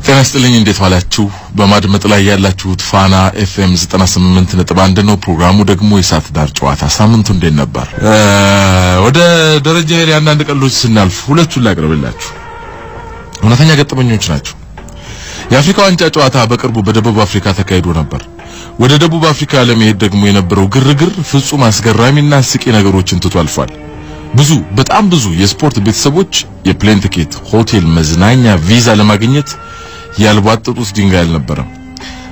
ጤና ይስጥልኝ እንዴት ዋላችሁ በማድመጥ ላይ ያላችሁት ፋና ኤፍኤም 98.1 ነው ፕሮግራሙ ደግሞ የሳት ዳር ጨዋታ ሳምንቱ እንዴት ነበር ወደ ደረጃ ሄሪ አንዳንድ ቀልዶች ስናልፍ ሁለቱን ላቅርብላችሁ እውነተኛ ገጠመኞች ናቸው የአፍሪካ ዋንጫ ጨዋታ በቅርቡ በደቡብ አፍሪካ ተካሂዶ ነበር ወደ ደቡብ አፍሪካ ለመሄድ ደግሞ የነበረው ግርግር ፍጹም አስገራሚና አስቂ ነገሮችን ትቶ አልፏል በጣም ብዙ የስፖርት ቤተሰቦች የፕሌን ቲኬት ሆቴል መዝናኛ ቪዛ ለማግኘት ያልዋጠጡት ድንጋይ አልነበረም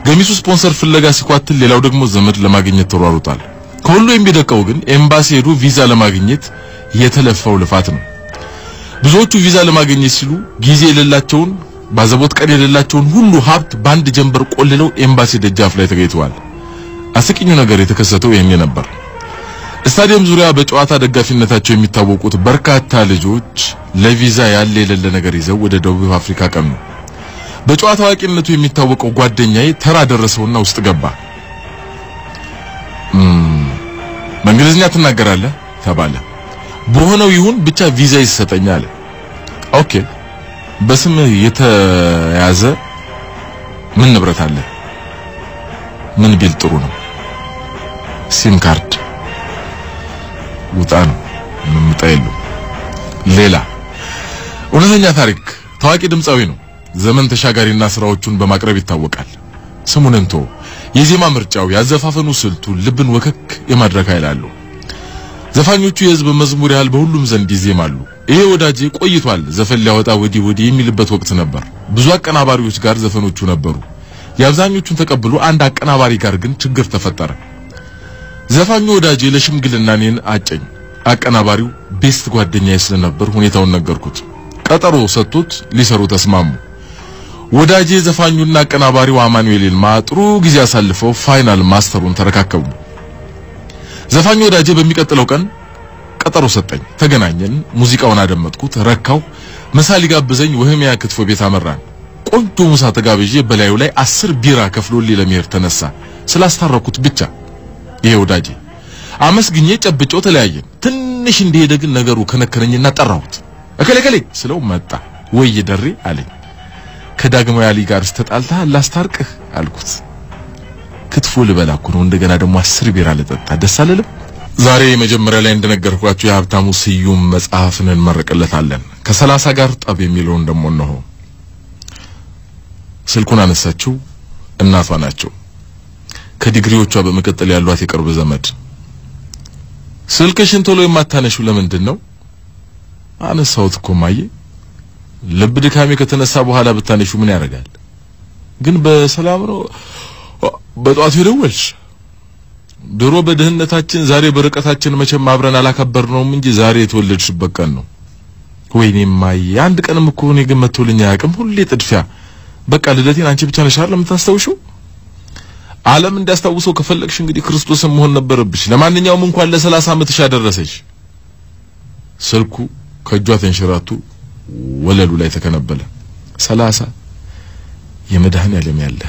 ገሚሱ ስፖንሰር ፍለጋ ሲቋጥል ሌላው ደግሞ ዘመድ ለማግኘት ተሯሩጣል ከሁሉ የሚደቀው ግን ኤምባሲ ሄዶ ቪዛ ለማግኘት የተለፈው ልፋት ነው ብዙዎቹ ቪዛ ለማግኘት ሲሉ ጊዜ የሌላቸውን ባዘቦት ቀን የሌላቸውን ሁሉ ሀብት ባንድ ጀንበር ቆልለው ኤምባሲ ደጃፍ ላይ ተገኝተዋል አስቂኙ ነገር የተከሰተው ይሄን ነበር ስታዲየም ዙሪያ በጨዋታ ደጋፊነታቸው የሚታወቁት በርካታ ልጆች ለቪዛ ያለ የሌለ ነገር ይዘው ወደ ደቡብ አፍሪካ ቀኑ በጨዋታ ዋቂነቱ የሚታወቀው ጓደኛዬ ተራ ደረሰውና ውስጥ ገባ በእንግሊዝኛ ትናገራለህ ተባለ በሆነው ይሁን ብቻ ቪዛ ይሰጠኛል ኦኬ በስም የተያዘ ምን ንብረት አለ ምን ቢል ጥሩ ነው ሲም ካርድ ውጣን ምምጣይሉ ሌላ እውነተኛ ታሪክ ታዋቂ ድምጻዊ ነው ዘመን ተሻጋሪና ስራዎቹን በማቅረብ ይታወቃል ስሙንንቶ የዜማ ምርጫው ያዘፋፈኑ ስልቱ ልብን ወከክ የማድረግ ኃይል አለው ዘፋኞቹ የህዝብ መዝሙር ያህል በሁሉም ዘንድ ይዜማሉ ይሄ ወዳጄ ቆይቷል ዘፈን ሊያወጣ ወዲ የሚልበት ወቅት ነበር ብዙ አቀናባሪዎች ጋር ዘፈኖቹ ነበሩ ያብዛኞቹን ተቀብሎ አንድ አቀናባሪ ጋር ግን ችግር ተፈጠረ ዘፋኙ ወዳጄ ለሽምግልና እኔን አጨኝ አቀናባሪው ቤስት ጓደኛዬ ስለነበር ሁኔታውን ነገርኩት ቀጠሮ ሰጥቶት ሊሰሩ ተስማሙ ወዳጄ ዘፋኙና አቀናባሪው አማኑኤል ማጥሩ ጊዜ አሳልፈው ፋይናል ማስተሩን ተረካከቡ ዘፋኙ ወዳጄ በሚቀጥለው ቀን ቀጠሮ ሰጠኝ ተገናኘን ሙዚቃውን አደመጥኩት ረካው ምሳሌ ጋብዘኝ ወህሚያ ክትፎ ቤት አመራን ቆንጆ ሙሳ ተጋብዤ በላዩ ላይ 10 ቢራ ከፍሎልኝ ለመሄድ ተነሳ ስላስታረኩት ብቻ ይሄ ወዳጄ አመስግኜ ጨብጨው ተለያየን ትንሽ እንደሄደ ግን ነገሩ ከነከረኝና ጠራሁት እከለከለ ስለው መጣ ወይ ደሬ አለኝ ከዳግሞ ያሊ ጋር ተጣልታ ላስታርቅህ አልኩት ክትፎ ልበላኩ ነው እንደገና ደግሞ 10 ቢራ ለጠጣ ደስ አለለም ዛሬ መጀመሪያ ላይ እንደነገርኳችሁ የሀብታሙ ስዩም መጽሐፍን እንመረቅለታለን ከ30 ጋር ጠብ የሚለው እንደሞነው ስልኩን አነሳችው እናቷ ናቸው ከዲግሪዎቿ በመቀጠል ያሏት የቅርብ ዘመድ ስልክሽን ቶሎ የማታነሹ ለምንድነው አነሳውት እኮ ማዬ ልብ ድካሜ ከተነሳ በኋላ ብታነሹ ምን ያደርጋል ግን በሰላም ነው በጧት ይደውልሽ ድሮ በደህነታችን ዛሬ በርቀታችን መቼም አብረን አላከበርነውም እንጂ ዛሬ የተወለድሽበት ቀን ነው ወይኔ ማዬ አንድ ቀንም እኮ እኔ ግን መቶልኛ ያቅም ሁሌ ጥድፊያ በቃ ልደቴን አንቺ ብቻ ነሽ አይደል የምታስተውሽው ዓለም እንዲያስተውሰው ከፈለግሽ እንግዲህ ክርስቶስን መሆን ነበርብሽ ለማንኛውም እንኳን ለ30 ዓመትሽ ያደረሰሽ ስልኩ ከጇ ተንሽራቱ ወለሉ ላይ ተከነበለ 30 የመድኃኔ ዓለም ያለ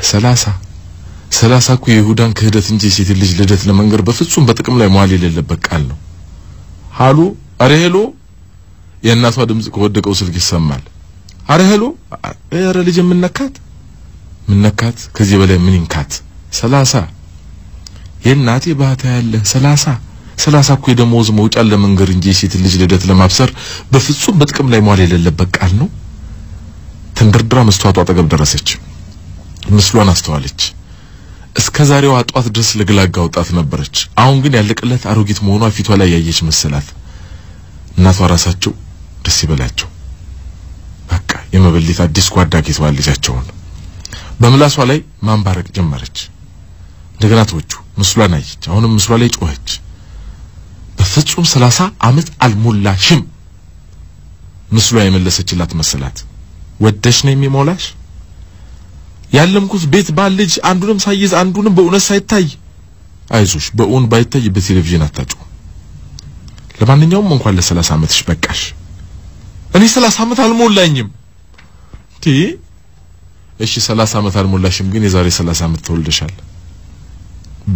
30 እኮ የይሁዳን ክህደት እንጂ ሴት ልጅ ልደት ለመንገር በፍጹም በጥቅም ላይ መዋል የሌለበት ቃል ነው ሃሎ አረ ሄሎ የእናቷ ድምጽ ከወደቀው ስልክ ይሰማል አረ ሄሎ አረ ልጅ ምንነካት ከዚህ በላይ ምን ይንካት 30 የእናቴ ባታ ያለ 30 እኮ የደሞዝ መውጫ ለመንገር እንጂ ሴት ልጅ ልደት ለማብሰር በፍጹም በጥቅም ላይ መዋል የሌለበት ቃል ነው ተንደርድራ መስተዋቷ አጠገብ ደረሰች ምስሏን አስተዋለች እስከዛሬው አጧት ድረስ ለግላጋ ወጣት ነበረች አሁን ግን ያለቀለት አሮጊት መሆኗ ፊቷ ላይ ያየች መሰላት እናቷ ራሳቸው ደስ ይበላቸው በቃ የመበሊት አዲስ ጓዳጊት ዋልጃቸው በመላሷ ላይ ማንባረቅ ጀመረች እንደገና ተወቹ ምስሏን አየች አሁንም ምስሏ ላይ ጮኸች በፍጹም 30 ዓመት አልሞላሽም ምስሏ የመለሰችላት መሰላት ወደሽ ነው የሚሞላሽ ያለምኩት ቤት ባልጅ አንዱንም ሳይዝ አንዱንም በእውነት ሳይታይ አይዞሽ በእውን ባይታይ በቴሌቪዥን አታጩ ለማንኛውም እንኳን ለ30 ዓመትሽ በቃሽ እኔ 30 ዓመት አልሞላኝም እሺ 30 ዓመት አልሞላሽም ግን የዛሬ 30 ዓመት ተወልደሻል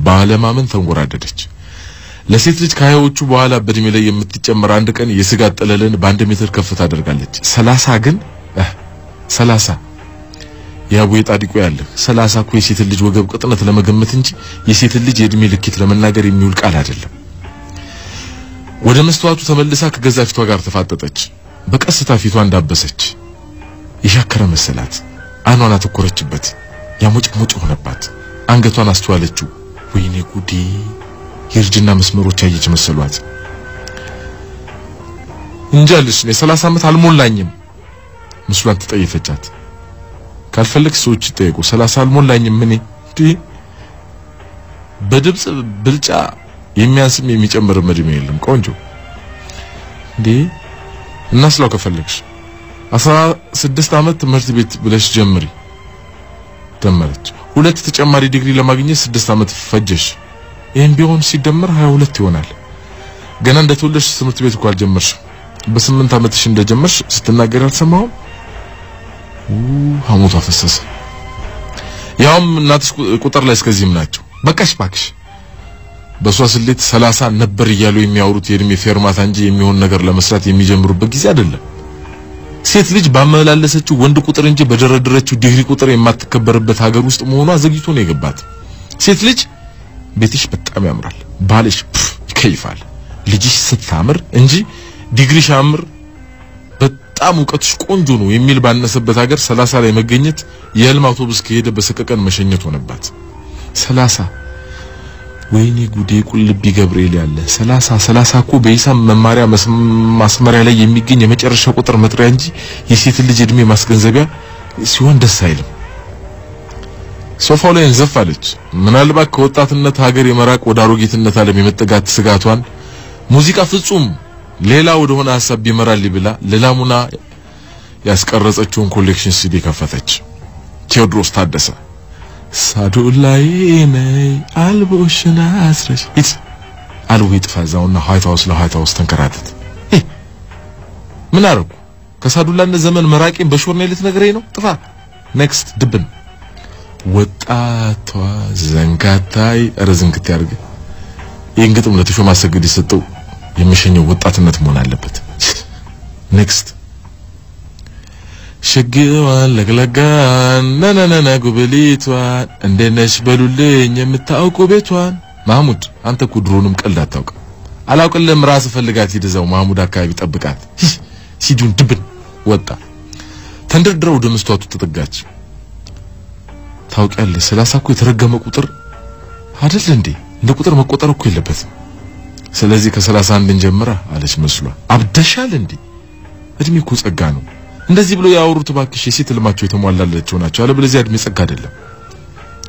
ባለማመን ተንጎራደደች ለሴት ልጅ ካያዎቹ በኋላ በእድሜ ላይ የምትጨመር አንድ ቀን የስጋ ጠለለን በ1 ሜትር ከፍታ አድርጋለች 30 ግን 30 ያቡዬ ጣዲቆ ያለ 30 እኮ የሴት ልጅ ወገብ ቅጥነት ለመገመት እንጂ የሴት ልጅ የእድሜ ልኬት ለመናገር የሚውል ቃል አይደለም። ወደ መስተዋቱ ተመልሳ ከገዛ ፊቷ ጋር ተፋጠጠች። በቀስታ ፊቷ እንዳበሰች የሻከረ መሰላት። አይኗን አተኮረችበት። ያሞጭሞጭ ሆነባት። አንገቷን አስተዋለችው። ወይኔ ጉዴ! የእርጅና መስመሮች ያየች መሰሏት። እንጃልሽ ነው 30 ዓመት አልሞላኝም መስሏት ተጠየፈቻት። ካልፈለግሽ ሰዎች ይጠይቁ 30 አልሞላኝም ምን እንዴ? በድብጽ ብልጫ የሚያንስም የሚጨምር መድሜ የለም ቆንጆ እንዴ። እናስላው ከፈለግሽ 16 ዓመት ትምህርት ቤት ብለሽ ጀምሪ ደመረች። 2 ተጨማሪ ዲግሪ ለማግኘት 6 ዓመት ፈጀሽ። ይሄን ቢሆን ሲደመር 22 ይሆናል። ገና እንደተወለድሽ ትምህርት ቤት እንኳን ጀመርሽ። በ8 ዓመትሽ እንደጀመርሽ ስትናገር አልሰማሁም። ሐሞቷ ፈሰሰ። ያውም እናትሽ ቁጥር ላይ እስከዚህም ናቸው። በቃሽ ባክሽ። በሷ ስሌት 30 ነበር እያሉ የሚያወሩት የእድሜ ፌርማታ እንጂ የሚሆን ነገር ለመስራት የሚጀምሩበት ጊዜ አይደለም። ሴት ልጅ ባመላለሰችው ወንድ ቁጥር እንጂ በደረደረችው ዲግሪ ቁጥር የማትከበርበት ሀገር ውስጥ መሆኗ ዘግይቶ ነው የገባት። ሴት ልጅ ቤትሽ በጣም ያምራል፣ ባልሽ ይከይፋል፣ ልጅሽ ስታምር እንጂ ዲግሪሽ ያምር በጣም ዕውቀትሽ ቆንጆ ነው የሚል ባነሰበት ሀገር 30 ላይ መገኘት የህልም አውቶቡስ ከሄደ በሰቀቀን መሸኘት ሆነባት። 30 ወይኔ ጉዴ! ቁልቢ ገብርኤል ያለ 30 እኮ በሂሳብ መማሪያ ማስመሪያ ላይ የሚገኝ የመጨረሻ ቁጥር መጥሪያ እንጂ የሴት ልጅ እድሜ ማስገንዘቢያ ሲሆን ደስ አይልም። ሶፋው ላይ እንዘፋለች። ምናልባት ከወጣትነት ሀገር የመራቅ ወደ አሮጊትነት ዓለም የመጠጋት ስጋቷን ሙዚቃ ፍጹም ሌላ ወደ ሆነ ሐሳብ ቢመራል ይብላ ለላሙና ያስቀረጸችውን ኮሌክሽን ሲዲ ከፈተች። ቴዎድሮስ ታደሰ ሳዱላይ ነይ አልቦሽና አስረሽ ኢት አልዌ ጥፋዛውና ዋይት ሃውስ ተንከራተት። ምን አረኩ? ከሳዱላነት ዘመን መራቄን በሾርኔ ልትነግረኝ ነው? ጥፋ ኔክስት ድብን ወጣቷ ዘንጋታይ ረዝንክት ያርግ። ይሄን ግጥም ለተሾመ አሰግድ ይሰጠው የሚሸኘው ወጣትነት መሆን አለበት። ኔክስት ሸግዋን ለግለጋን ነነነነ ጉብሊቷን እንደነሽ በሉልኝ የምታውቁ ቤቷን። ማሙድ አንተ እኮ ድሮንም ቀልድ አታውቅም። አላውቅልም ራስ ፈልጋት ይደዛው ማሙድ አካባቢ ጠብቃት። ሲዱን ድብን ወጣ። ተንደርድረው ወደ መስተዋቱ ተጠጋች። ታውቂያለሽ 30 እኮ የተረገመ ቁጥር አይደል እንዴ? እንደ ቁጥር መቆጠር እኮ የለበትም። ስለዚህ ከ31 እንጀምራ አለች መስሏ። አብደሻል እንዴ? እድሜ እኮ ጸጋ ነው። እንደዚህ ብሎ ያወሩት ባክሽ የሴት ልማቸው የተሟላላቸው ናቸው። አለበለዚያ እድሜ ጸጋ አይደለም።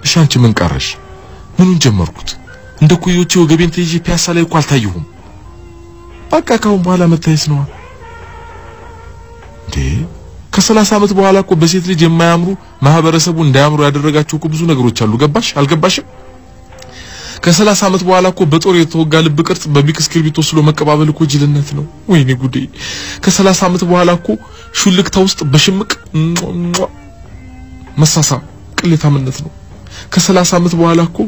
እሺ አንቺ ምን ቀረሽ? ምኑን ጀመርኩት? እንደ ኩዮቹ ወገቤን ተይዤ ፒያሳ ላይ እኮ አልታየሁም። በቃ ካሁን በኋላ መታየት ነው እንዴ? ከ30 ዓመት በኋላ እኮ በሴት ልጅ የማያምሩ ማህበረሰቡ እንዳያምሩ ያደረጋቸው እኮ ብዙ ነገሮች አሉ። ገባሽ አልገባሽም? ከ30 ዓመት በኋላ እኮ በጦር የተወጋ ልብ ቅርጽ በቢክ እስክሪብቶ ስሎ መቀባበል እኮ ጅልነት ነው። ወይኔ ጉዴ! ከ30 ዓመት በኋላ እኮ ሹልክታ ውስጥ በሽምቅ መሳሳ ቅሌታምነት ነው። ከ30 ዓመት በኋላ እኮ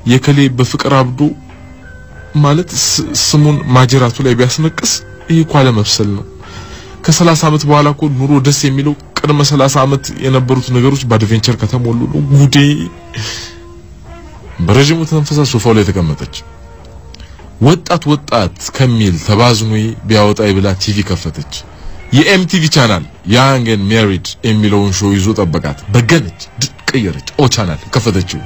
የከሌ በፍቅር አብዶ ማለት ስሙን ማጀራቱ ላይ ቢያስነቅስ ይሄ እኮ አለመብሰል ነው። ከ30 ዓመት በኋላ እኮ ኑሮ ደስ የሚለው ቅድመ 30 ዓመት የነበሩት ነገሮች በአድቬንቸር ከተሞሉ ነው። ጉዴ! በረጅሙ ተንፈሳ ሶፋው ላይ ተቀመጠች። ወጣት ከሚል ተባዝኖ ቢያወጣ ይብላ ቲቪ ከፈተች። የኤምቲቪ ቻናል ያንግ ኤንድ ሜሪድ የሚለውን ሾው ይዞ ጠበቃት። በገነች ቀየረች። ኦ ቻናል ከፈተችው።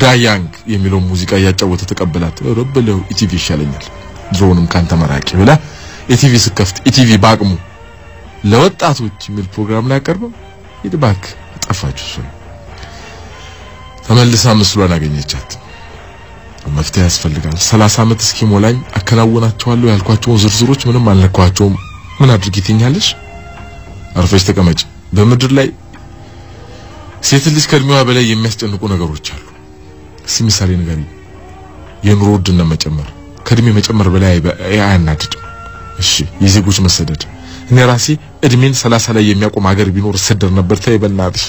ዳያንግ የሚለው ሙዚቃ ያጫወተ ተቀበላት። ረበለው ኢቲቪ ይሻለኛል ድሮንም ካንተ መራቂ ብላ ኢቲቪ ስከፍት ኢቲቪ ባቅሙ ለወጣቶች የሚል ፕሮግራም ላይ አቀርበው ይድባክ ጠፋችሁ። እሱ ተመልሳ ምስሏን አገኘቻት። መፍትሄ ያስፈልጋል። 30 ዓመት እስኪሞላኝ አከናውናቸዋለሁ ያልኳቸው ዝርዝሮች ምንም አልነካዋቸውም። ምን አድርጊትኛለሽ? አርፈሽ ተቀመጭ። በምድር ላይ ሴት ልጅ ከእድሜዋ በላይ የሚያስጨንቁ ነገሮች አሉ። ምሳሌ ንገሪ። የኑሮ ውድነት መጨመር ከእድሜ መጨመር በላይ አያናድድም? እሺ የዜጎች መሰደድ። እኔ ራሴ እድሜን 30 ላይ የሚያቆም ሀገር ቢኖር ሰደር ነበር። ተይ በእናትሽ።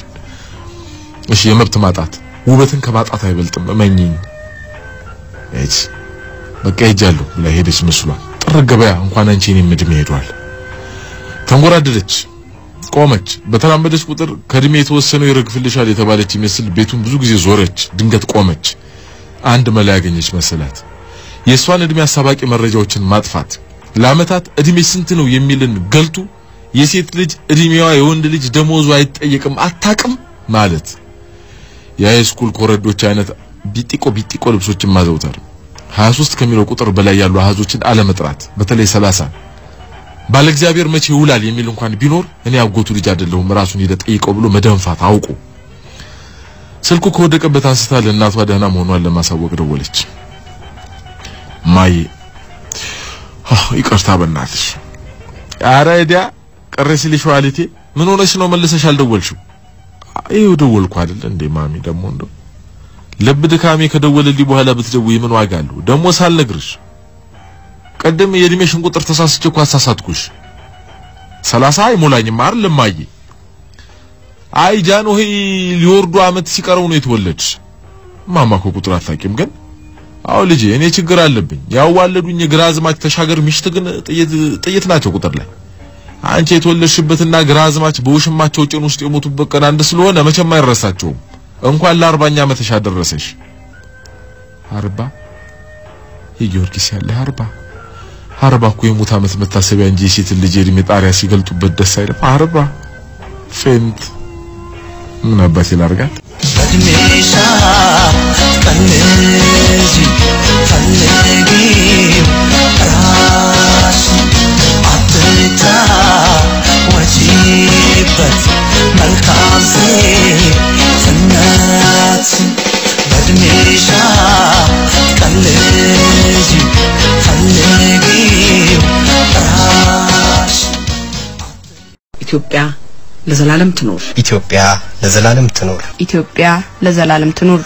እሺ የመብት ማጣት ውበትን ከማጣት አይበልጥም እመኚኝ። እሺ በቃ ሄጃለሁ ብላ ሄደች መስሏ። ጥር ገበያ እንኳን አንቺ እኔም እድሜ ሄዷል። ተንጎራደደች። ቆመች በተራመደች ቁጥር ከድሜ የተወሰነው ይረግፍልሻል የተባለች ይመስል ቤቱን ብዙ ጊዜ ዞረች ድንገት ቆመች አንድ መላ ያገኘች መሰላት የሷን እድሜ አሳባቂ መረጃዎችን ማጥፋት ለአመታት እድሜ ስንት ነው የሚልን ገልጡ የሴት ልጅ እድሜዋ የወንድ ልጅ ደሞዙ አይጠየቅም አታቅም ማለት የሃይስኩል ኮረዶች አይነት ቢጢቆ ልብሶችን ማዘውተር 23 ከሚለው ቁጥር በላይ ያሉ አሃዞችን አለመጥራት በተለይ 30 ባለ እግዚአብሔር መቼ ይውላል የሚል እንኳን ቢኖር እኔ አጎቱ ልጅ አይደለሁም ራሱን ይደጠይቀው ብሎ መደንፋት አውቆ ስልኩ ከወደቀበት አንስታ ለእናቷ ደህና መሆኗን ለማሳወቅ ደወለች ማይ ይቅርታ በእናትሽ አራይዳ ቀረስልሽ ዋልቴ ምን ሆነሽ ነው መልሰሽ አልደወልሽው አይው ደወልኩ አይደል እንዴ ማሚ ደሞ እንደው ልብ ድካሜ ከደወለልኝ በኋላ ብትደውይ ምን ዋጋ አለው ደሞ ሳልነግርሽ ቀደም የእድሜሽን ቁጥር ተሳስቼ እኮ አሳሳትኩሽ 30 አይሞላኝም አይደል ማይ አይ ጃንሆይ ሊወርዱ አመት ሲቀረው ነው የተወለድሽ ማማ እኮ ቁጥር አታውቂም ግን አው ልጄ እኔ ችግር አለብኝ ያዋለዱኝ ግራዝማች ተሻገር ምሽት ግን ጥይት ናቸው ቁጥር ላይ አንቺ የተወለድሽበትና ግራዝማች በውሽማቸው ጭን ውስጥ የሞቱበት ቀን አንድ ስለሆነ መቼም አይረሳቸው እንኳን ለ40ኛ ዓመትሽ አደረሰሽ 40 የጊዮርጊስ ያለ 40 እኮ የሞት ዓመት መታሰቢያ እንጂ ሴት ልጅ እድሜ ጣሪያ ሲገልጡበት ደስ አይልም 40 ፌንት ምን አባቴ ላርጋት በድሜሻ ቀንጂ ፈልጊ ራስ አትታ ወጪበት መልካም ሴትነት በድሜሻ ቀንጂ ፈልጊ ራስ ኢትዮጵያ ለዘላለም ትኖር ኢትዮጵያ ለዘላለም ትኖር ኢትዮጵያ ለዘላለም ትኖር